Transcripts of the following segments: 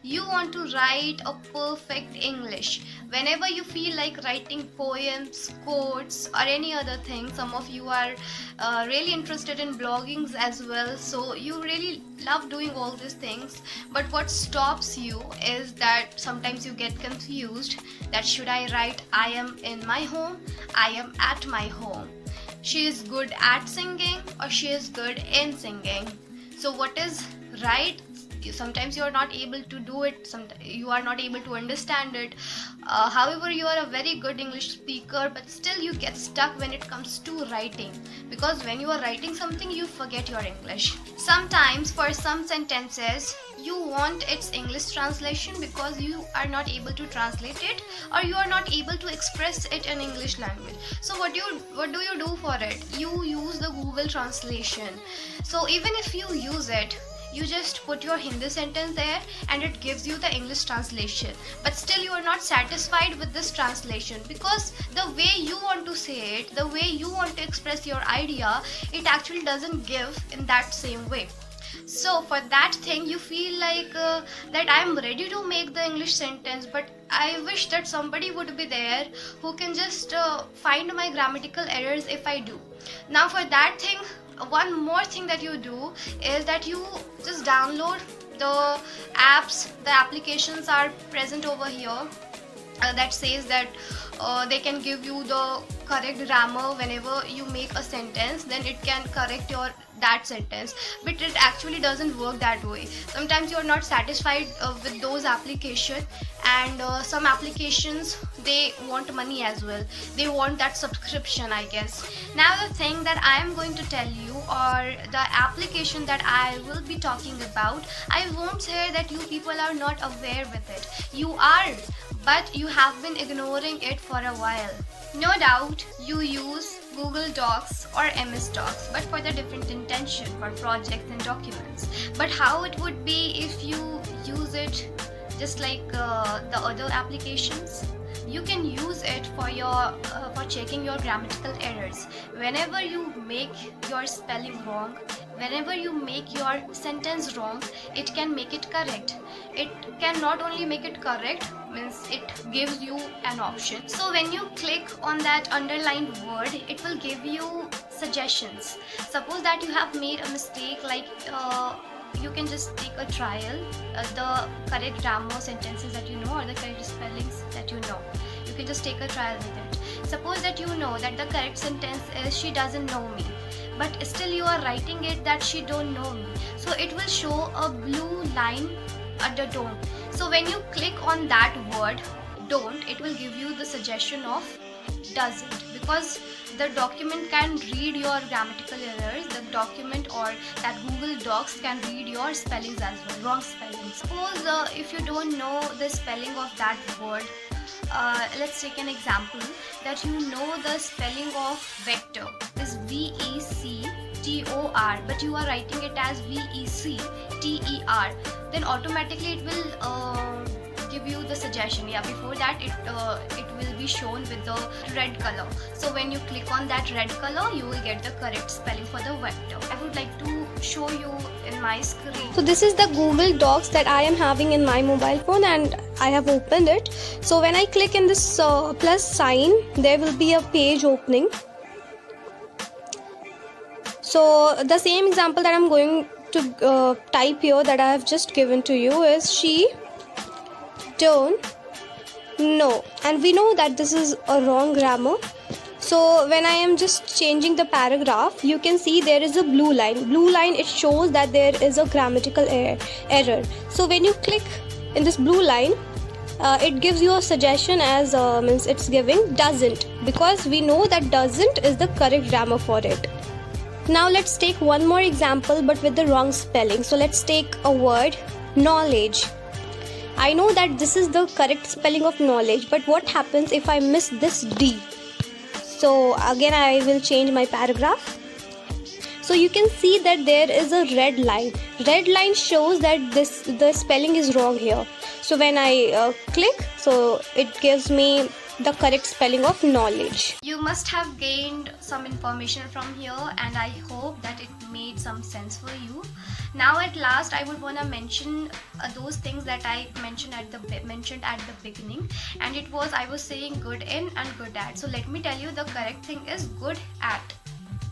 You want to write a perfect English. Whenever you feel like writing poems, quotes, or any other thing, some of you are really interested in bloggings as well, so you really love doing all these things. But what stops you is that sometimes you get confused that should I write I am in my home, I am at my home, she is good at singing, or she is good in singing. So what is right? Sometimes you are not able to do it, sometimes you are not able to understand it. However, you are a very good English speaker, but still you get stuck when it comes to writing, because when you are writing something you forget your English. Sometimes for some sentences you want its English translation because you are not able to translate it, or you are not able to express it in English language. So what do you do for it? You use the Google translation. So even if you use it, you just put your Hindi sentence there and it gives you the English translation, but still you are not satisfied with this translation, because the way you want to say it, the way you want to express your idea, it actually doesn't give in that same way. So for that thing you feel like that I am ready to make the English sentence, but I wish that somebody would be there who can just find my grammatical errors if I do. Now for that thing, one more thing that you do is that you just download the apps. The applications are present over here that says that they can give you the correct grammar. Whenever you make a sentence, then it can correct your that sentence, but it actually doesn't work that way. Sometimes you are not satisfied with those applications, and some applications, they want money as well, they want that subscription, I guess. Now the thing that I am going to tell you, or the application that I will be talking about, I won't say that you people are not aware with it. You are, but you have been ignoring it for a while. No doubt you use Google Docs or MS Docs, but for the different intention, for projects and documents. But how it would be if you use it just like the other applications? You can use it for your for checking your grammatical errors. Whenever you make your spelling wrong, whenever you make your sentence wrong, it can make it correct. It can not only make it correct, means it gives you an option. So when you click on that underlined word, it will give you suggestions. Suppose that you have made a mistake, like you can just take a trial, the correct grammar sentences that you know, or the correct spellings that you know. You can just take a trial with it. Suppose that you know that the correct sentence is she doesn't know me, but still you are writing it that she don't know me. So it will show a blue line under don't. So when you click on that word don't, it will give you the suggestion of doesn't, because the document can read your grammatical errors. The document or that Google Docs can read your spellings as well, wrong spellings. Suppose if you don't know the spelling of that word, let's take an example that you know the spelling of vector is VECTOR, but you are writing it as VECTER, then automatically it will give you the suggestion. Yeah, before that it will be shown with the red color. So when you click on that red color, you will get the correct spelling for the vector. I would like to show you in my screen. So this is the Google Docs that I am having in my mobile phone, and I have opened it. So when I click in this plus sign, there will be a page opening. So the same example that I'm going to type here, that I have just given to you, is she don't know, and we know that this is a wrong grammar. So when I am just changing the paragraph, you can see there is a blue line. Blue line, it shows that there is a grammatical error. So when you click in this blue line, it gives you a suggestion as means it's giving doesn't, because we know that doesn't is the correct grammar for it. Now let's take one more example, but with the wrong spelling. So let's take a word knowledge. I know that this is the correct spelling of knowledge, but what happens if I miss this D? So again I will change my paragraph. So you can see that there is a red line. Red line shows that the spelling is wrong here. So when I click, so it gives me the correct spelling of knowledge. You must have gained some information from here, and I hope that it made some sense for you. Now at last I would want to mention those things that I mentioned at the beginning, and it was, I was saying good in and good at. So let me tell you, the correct thing is good at,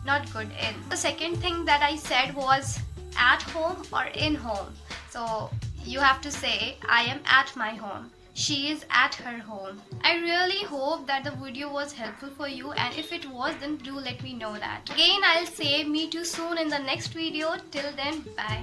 not good in. The second thing that I said was at home or in home. So you have to say, I am at my home, she is at her home. I really hope that the video was helpful for you, and if it was, then do let me know that. Again, I'll say meet you soon in the next video. Till then, bye.